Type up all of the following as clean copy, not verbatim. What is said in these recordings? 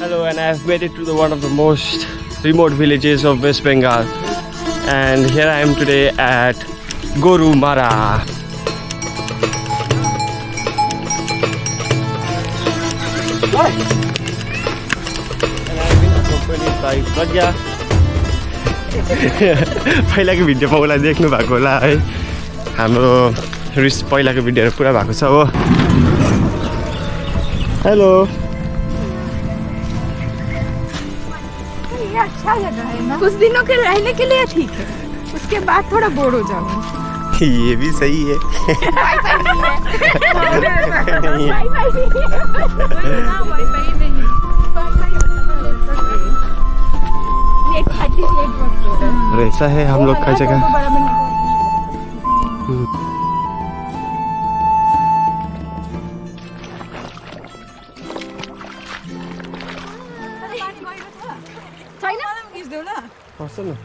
Hello, and I have made it to one of the most remote villages of West Bengal. And here I am today at Gorumara. And I have been accompanied by Pragya. पहिलाको भिडियोमा उसलाई देख्नु भएको होला है, हाम्रो पहिलाको भिडियोहरू पुरा भएको छ हो। हेलो। अच्छा जगह है ना, कुछ दिनों के रहने के लिए ठीक है, उसके बाद थोड़ा बोर हो जाओगे। ये भी सही है। ऐसा है हम लोग का जगह। Awesome.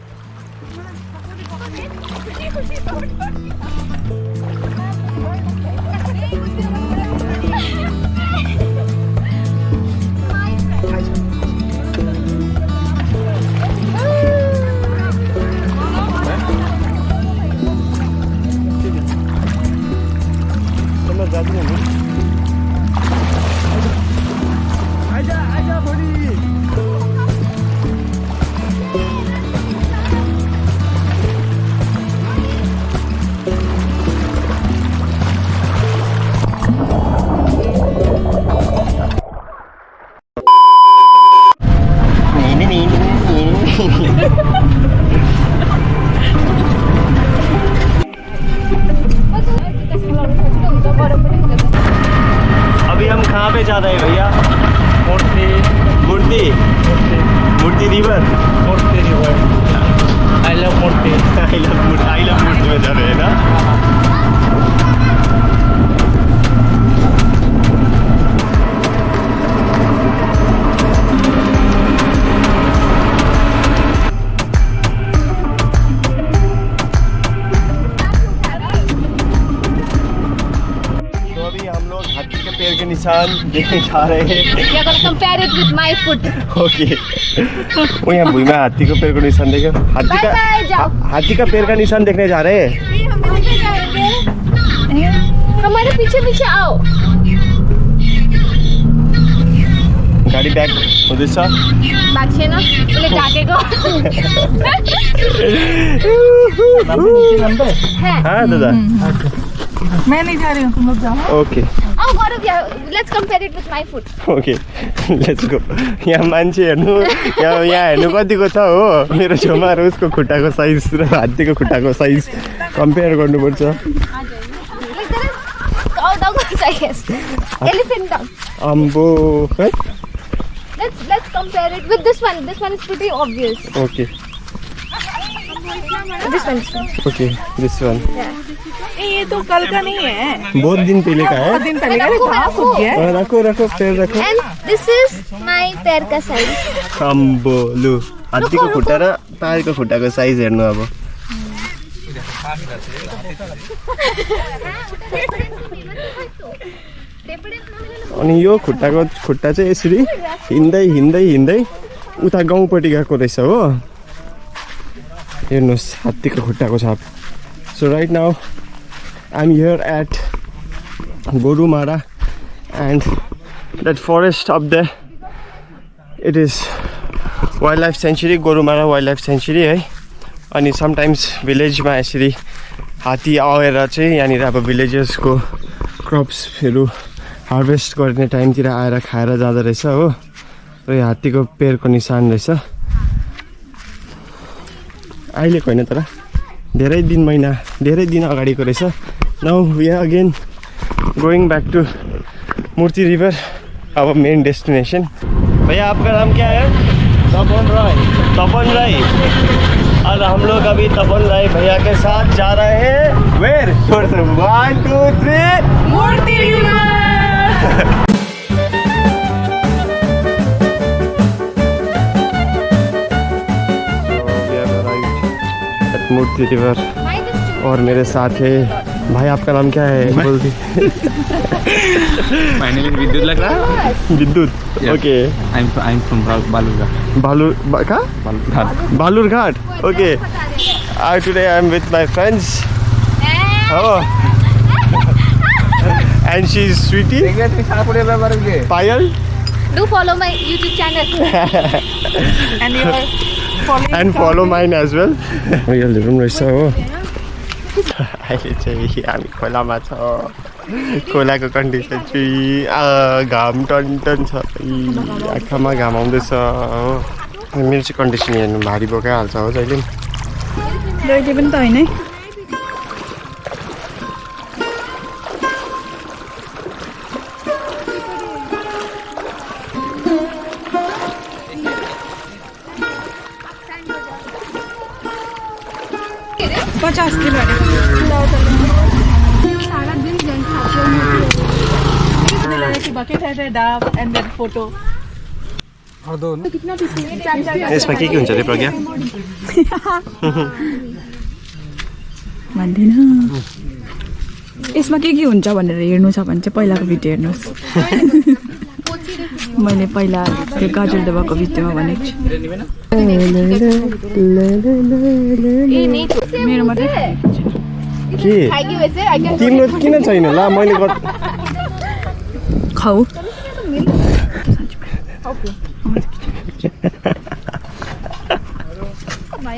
अभी हम कहाँ पे जा रहे हैं भैया? मूर्ति रिवर। आई लव मूर्ति में जा रहे हैं ना। पैर के निशान देखने जा रहे हैं। Compare it with my foot. Okay. वो यहाँ भूमि में हाथी को पैर का निशान देखे। हाथी का पैर का निशान देखने जा रहे हैं। हमारे पीछे आओ। गाड़ी बैक उधर सा। बैक से ना, बोले जाके को। हाँ दादा। मैं नहीं जा रही हूँ, तुम लोग जाओ। Okay. Oh, Gaurav, let's compare it with my foot. Okay, let's go. यहाँ मान्छे हेर्नु, यहाँ हेर्नु कतिको छ हो। मेरो छेउमा र उसको खुट्टाको साइज र हात्तीको खुट्टाको साइज कम्पेयर गर्नुपर्छ। Elephant dog. अम्बो है। Let's compare it with this one. This one is pretty obvious. Okay. This one. Okay, this one. ये तो कल का नहीं है, बहुत दिन पहले का है। दिन पहले का घास हो गया है। रखो पैर रखो। And this is my पैर का साइज। अम्बो लु, हात्तीको खुट्टा र तारको खुट्टाको साइज हेर्नु अब। अनि यो खुट्टा चाहिँ यसरी हिँड्दै उता गाउँपट्टि गएको रहेछ हो। हेर्नुहोस् हात्तीको खुट्टाको छाप। So right now I'm here at Gorumara, and that forest up there, it is wildlife sanctuary, Gorumara wildlife sanctuary है। अनि sometimes village मा यसरी हात्ती आएर चाहिँ यहाँनिर अब villages को क्रप्सहरू हार्भेस्ट गर्ने टाइमतिर आएर खाएर जाँदो रहेछ हो। र यो हात्तीको पैरको निशान रहेछ। अहिलेको हैन तर धेरै दिन अगाडिको रहेछ। Now we are again going back to Murti river, अब मेन डेस्टिनेशन। भैया आपका नाम क्या है? तपन राय। और हम लोग अभी तपन राय भैया के साथ जा रहे हैं वेयर? 1 2 3 मूर्ति रिवर। मूर्ति रिवर और मेरे साथ है भाई आपका नाम क्या है? बोल दी। My name is Vidyut लग रहा है? विद्युत। Yeah. Okay. I'm from Balurghat. कहाँ? Balurghat. Balurghat. Okay. Today I am with my friends. Oh. And she's Sweetie. Payal. Do follow my YouTube channel. And you are following And follow mine as well. Payal room रहेछ हो। अहिले चाहिँ हामी खोलामा छ। खोलाको condition चाहिँ घाम टन छ। आँखामा घाम आउँदैछ हो। मेरो चाहिँ कन्डिसन हेर्नु भारी बोकाइहाल्छ हो जहिले पनि। जहिले पनि त होइन है। पचास किलो बकेट है डाब एंड देन फोटो यसमा के हुन्छ रे प्रज्ञा? भन्दिन यसमा के हुन्छ भनेर हेर्नु छ भने चाहिँ पहिलाको भिडियो हेर्नुहोस्। मैले पहिला त्यो गाजर दबाको भिडियोमा भनेको छु मेरो मात्रै के तिम्रो किन छैन ल? मैले खाऊ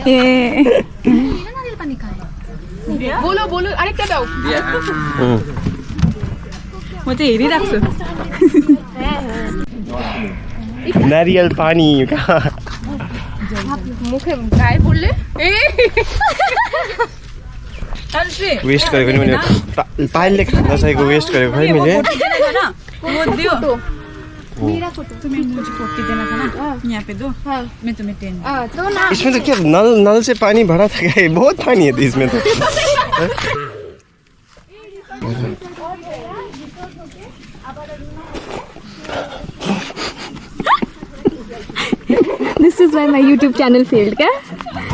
ए बोलो बोलो अरे क्या दाओ म चाहिँ हेरिराख्छु। नारियल पानी मुखे काय बोलले वेस्ट गरेको नि मैले पानीले खान नचाहेको वेस्ट गरेको खै मैले। मेरा फोटो तुम्हें मुझे फोटो देना था ना यहाँ पे दो मैं तुम्हें 10 तो ना इसमें तो क्या नल से पानी भरा था क्या? बहुत पानी है इसमें तो। This is why my YouTube channel failed, क्या?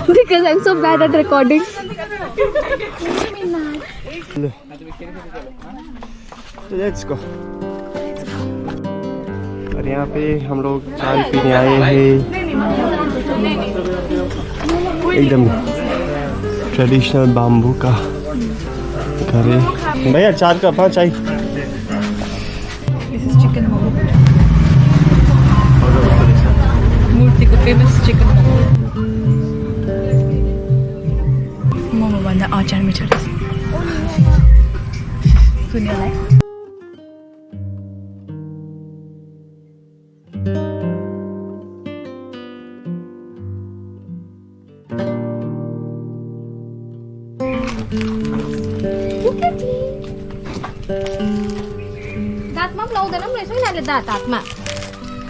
Because I'm so bad at recording. Let's go. और यहाँ पे हम लोग चाय पीने आए हैं। एकदम ट्रेडिशनल बाम्बू का घर है। भैया 4 कप हाँ चाय। This is chicken momo मूर्ति को फेमस चिकन मोमो भन्दा अचार मिठो रहेछ सुन्योलाई। दाँतमा पनि लाउँदैन पनि रहेछ यिनीहरूले दाँत हातमा।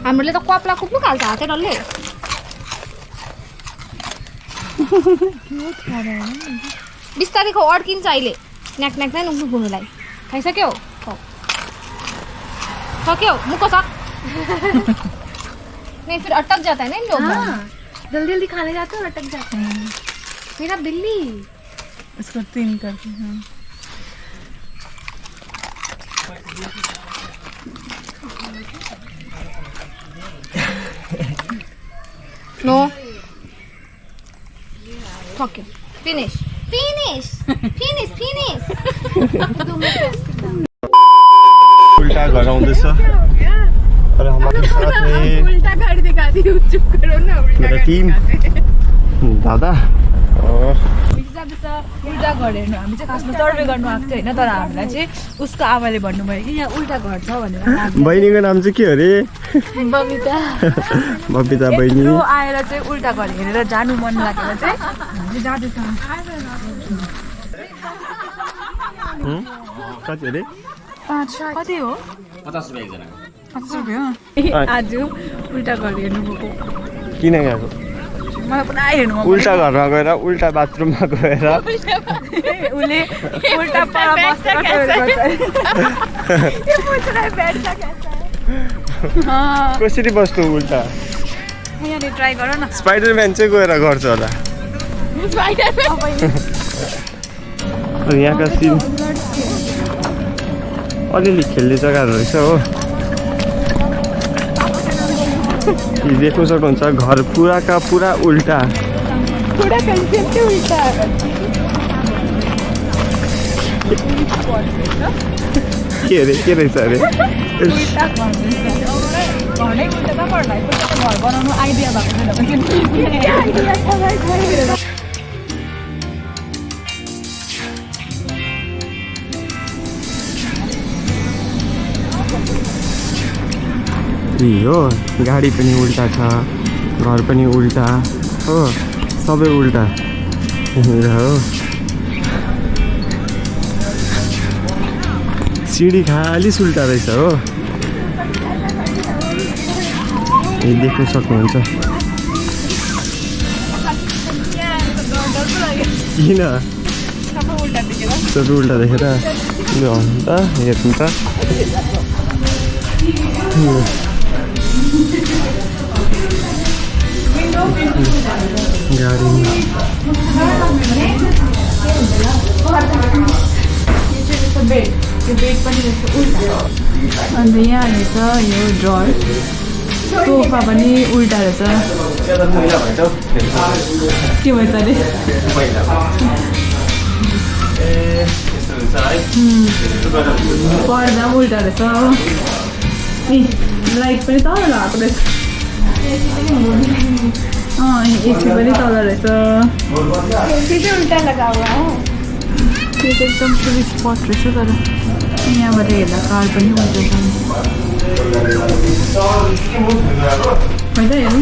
हाम्रोले त कपला कुप्नु खाल्छ हातै डल्ले। बिस्तारै खाऊ अड्किन्छ अहिले। न्याक न्याक नै नुक्नु खुनुलाई। खाइसक्यो? सक्यो मुखको सक। नहीं फिर अटक जाता है ना इन लोगों का। जल्दी जल्दी खाने जाते हो अटक जाते हैं। मेरा बिल्ली इसको 3 करके हाँ No. Okay. Finish. Finish. Finish. Finish. उल्टा घर आउँदैछ और हमारे साथ में उल्टा घर दिखा दी चुप करो ना मेरा टीम दादा और उल्टा घर हेर्नु हामी चाहिँ खासमा सर्वे गर्नु आएको थियो होइन तर हामीलाई चाहिँ उसको आमाले भन्नुभयो कि यहाँ उल्टा घर छ भनेर। बहिनीको नाम चाहिँ के हो रे? बबिता बबिता बहिनी। यत्रो आएर चाहिँ उल्टा घर हेरेर जानु मन लागेर चाहिँ हामी जाँदैछ। कति अरे? 5 कति हो? 50 रुपैयाँ एकजनाको। 50 रुपियाँ हो? आज उल्टा घर हेर्नु गएको। किन गएको? मलाई पुरा हेर्नु मन उल्टा घरमा गएर उल्टा बाथरुममा गएर उसले उल्टा पर बसेर कसरी बस्नु उल्टा? यहाँनिर ट्राई गर न। स्पाइडरम्यान चाहिँ गएर गर्छ होला। अनि यहाँका सिन अलिअलि खेल्ने जग्गाहरू रहेछ हो। यो देख्नु सक्नुहुन्छ घर पुराका पुरा उल्टा पुरा कन्सेप्टै उल्टा के अरे के रहेछ अरे घरै उल्टा त पर्ला घर बनाउनु आइडिया भएको छैन। हो गाडी पनि उल्टा छ, घर पनि उल्टा हो, सबै उल्टा हो। सिडी खाली उल्टा रहेछ हो। यो देख्न सक्नुहुन्छ। किन सबै उल्टा देखेर लु अन्त हेर्नु त गाडी अन्त यहाँ रहेछ यो ड्रर, सोफा पनि उल्टा रहेछ। के भन्छ अरे पर्दा पनि उल्टा रहेछ। लाइट पनि तल लगाएको रहेछ। एसी पनि तल रहेछ। उल्टा लगा हुआ है। त्यो चाहिँ एकदम टुरिस्ट स्पट रहेछ। तर यहाँबाट हेर्दा कार पनि उल्टा छ। होइन हेर्नु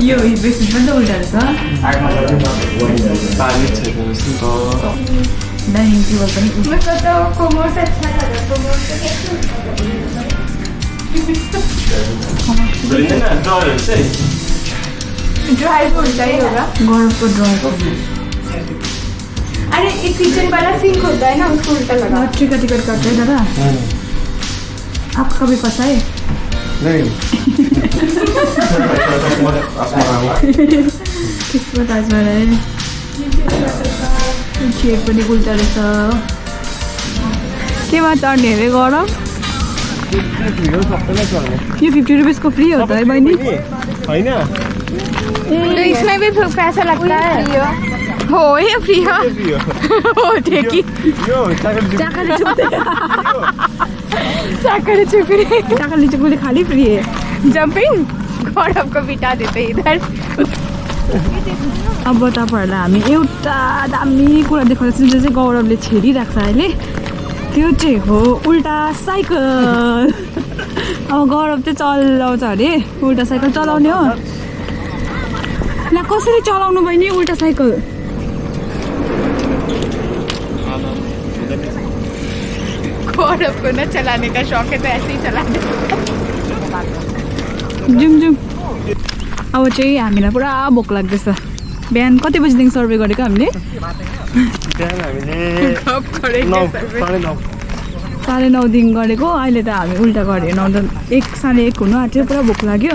यो बेसी पनि त उल्टा रहेछ। डाइनिङ टेबल पनि उल्टा। ड्राइव उल्टा ही होगा। गौरव को ड्राइव अरे एक किचन वाला सिंक होता है ना, उसको उल्टा लगा। लॉटरी का टिकट काटते हैं दादा। आपको कभी फंसा है? किस्मत आजमाना है। चेयर पनि उल्टा रहेछ। केमा चढ्ने अरे गरम? ये 50 रुपीज़ को फ्री होता है बहनी? होइन तो इसमें भी पैसा लगता है। हो ये फ्री हो। हो देखी चाकरी चुकुली खाली फ्री है। जंपिंग गौरव को बिठा देते इधर। अब तपाईँहरूलाई हामी एउटा दामी कुरा देखाउँदैछौँ जो चाहिँ गौरवले छेडिरहेको छ अहिले। त्यो चाहिँ हो उल्टा साइकल। अब गौरव चाहिँ चलाउँछ अरे उल्टा साइकल चलाउने हो। ल कसरी चलाउनु बहिनी उल्टा साइकल? गौरव को ना चलाने का शौक है तो ऐसे ही चला दे। जुम अब चाहिँ हामीलाई पुरा भोक लाग्दैछ। बिहान कति बजीदेखि सर्वे गरेको हामीले? बिहान हामीले 9:30देखि गरेको। अहिले त हामी उल्टा गऱ्यो 1 साढे 1 हुनु आँट्यो। पुरा भोक लाग्यो।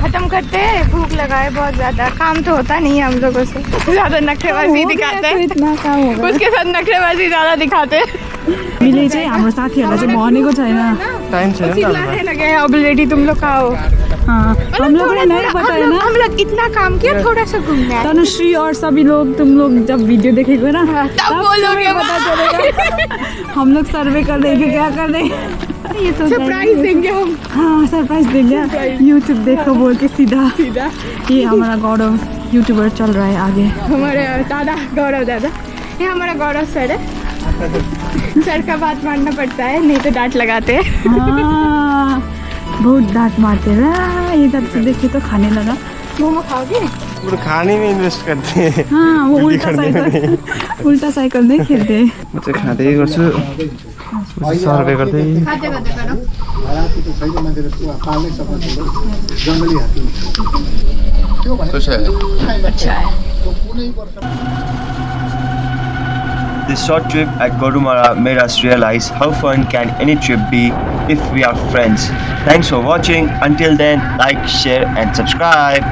खत्म करते हैं, भूख लगा है बहुत ज्यादा। काम तो होता नहीं है हम लोगों से, ज्यादा नखरेबाजी दिखाते हैं। इतना काम होगा। उसके साथ नखरेबाजी ज्यादा दिखाते हैं। हामीले चाहिँ हाम्रो साथीहरूलाई चाहिँ भनेको छैन। टाइम छैन नि त हामीलाई। लगे हैं ऑलरेडी, तुम लोग खाओ। हम लोग ने नहीं बताया ना। हम लोग इतना काम किया, थोड़ा सा घूमना है। तनुश्री और सभी लोग तुम लोग जब वीडियो देखेंगे ना तब बोलोगे पता चलेगा हम लोग सर्वे कर रहे हैं कि क्या कर रहे हैं। ये तो सरप्राइज देंगे हम। हाँ सरप्राइज देंगे। यूट्यूब देखो बोल के सीधा। ये हमारा गौरव यूट्यूबर चल रहा है आगे। हमारे दादा गौरव दादा, ये हमारा गौरव सर है। सर का बात मानना पड़ता है, नहीं तो डांट लगाते हैं। हाँ बहुत डांट मारते हैं। ये तब से देखिए तो खाने लगा। मोमो खाओगे? वो खाने में इन्वेस्ट करते हैं। हाँ वो उल्टा साइकल नहीं खेलते। म चाहिँ खाँदै गर्छु, सर्वे गर्दै। खाते खाते करो। अच्छा है। अच्छा है। this short trip at Gorumara made us realize how fun can any trip be if we are friends. Thanks for watching. Until then, like, share and subscribe.